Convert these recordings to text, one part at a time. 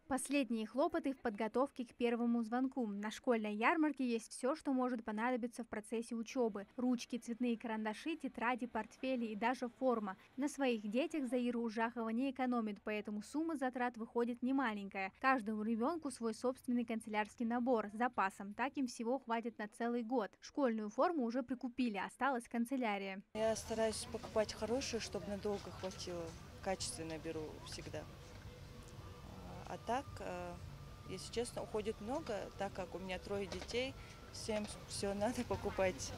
Последние хлопоты в подготовке к первому звонку. На школьной ярмарке есть все, что может понадобиться в процессе учебы. Ручки, цветные карандаши, тетради, портфели и даже форма. На своих детях Заира Ужахова не экономит, поэтому сумма затрат выходит немаленькая. Каждому ребенку свой собственный канцелярский набор с запасом. Так им всего хватит на целый год. Школьную форму уже прикупили, осталась канцелярия. Я стараюсь покупать хорошую, чтобы надолго хватило. Качественно беру всегда. А так, если честно, уходит много, так как у меня 3 детей, всем все надо покупать.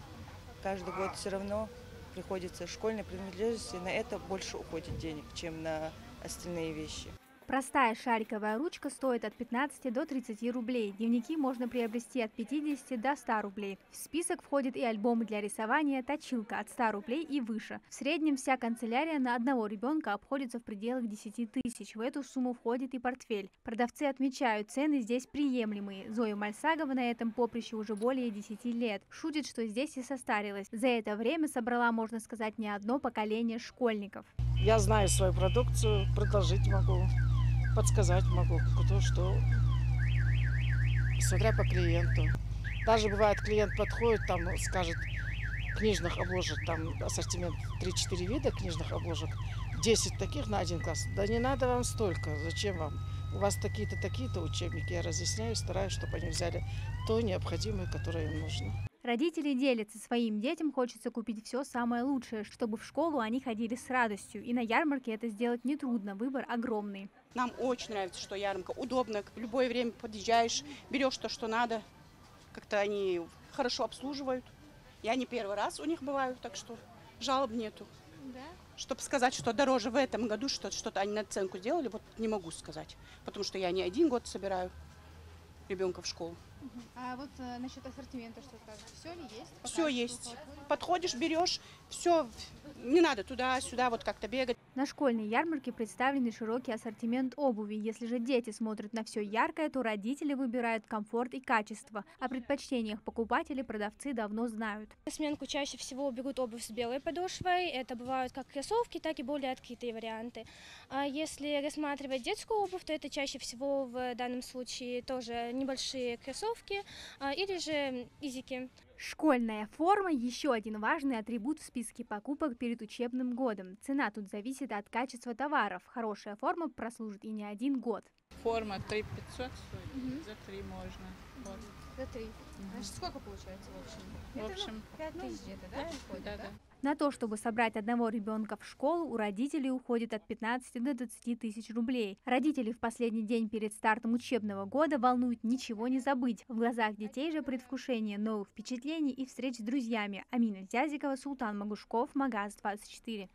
Каждый год все равно приходится школьной принадлежности, на это больше уходит денег, чем на остальные вещи. Простая шариковая ручка стоит от 15 до 30 рублей. Дневники можно приобрести от 50 до 100 рублей. В список входят и альбомы для рисования, точилка от 100 рублей и выше. В среднем вся канцелярия на одного ребенка обходится в пределах 10 тысяч. В эту сумму входит и портфель. Продавцы отмечают, цены здесь приемлемые. Зоя Мальсагова на этом поприще уже более 10 лет. Шутит, что здесь и состарилась. За это время собрала, можно сказать, не одно поколение школьников. Я знаю свою продукцию, предложить могу, подсказать могу, кто что, смотря по клиенту. Даже бывает, клиент подходит, там скажет, книжных обложек, там ассортимент 3-4 вида книжных обложек, 10 таких на 1 класс. Да не надо вам столько, зачем вам? У вас такие-то, такие-то учебники. Я разъясняю, стараюсь, чтобы они взяли то необходимое, которое им нужно. Родители делятся, своим детям хочется купить все самое лучшее, чтобы в школу они ходили с радостью. И на ярмарке это сделать нетрудно, выбор огромный. Нам очень нравится, что ярмарка удобно, в любое время подъезжаешь, берешь то, что надо. Как-то они хорошо обслуживают. Я не первый раз у них бываю, так что жалоб нету. Да? Чтобы сказать, что дороже в этом году, что-то они наценку сделали, вот не могу сказать. Потому что я не 1 год собираю ребенка в школу. А вот насчет ассортимента что скажешь? Все ли есть? Все есть. Подходишь, берешь, все, не надо туда-сюда вот как-то бегать. На школьной ярмарке представлен широкий ассортимент обуви. Если же дети смотрят на все яркое, то родители выбирают комфорт и качество. О предпочтениях покупателей продавцы давно знают. На сменку чаще всего берут обувь с белой подошвой. Это бывают как кроссовки, так и более открытые варианты. А если рассматривать детскую обувь, то это чаще всего в данном случае тоже небольшие кроссовки или же изики. Школьная форма – еще один важный атрибут в списке покупок перед учебным годом. Цена тут зависит от качества товаров. Хорошая форма прослужит и не 1 год. Форма 3500 стоит, за 3 можно. Вот. За 3. Значит, сколько получается в общем? В общем, 5000 где-то, да? да. На то, чтобы собрать одного ребенка в школу, у родителей уходит от 15 до 20 тысяч рублей. Родители в последний день перед стартом учебного года волнуют ничего не забыть. В глазах детей же предвкушение новых впечатлений и встреч с друзьями. Амина Зязикова, Султан Магушков, Магаз 24.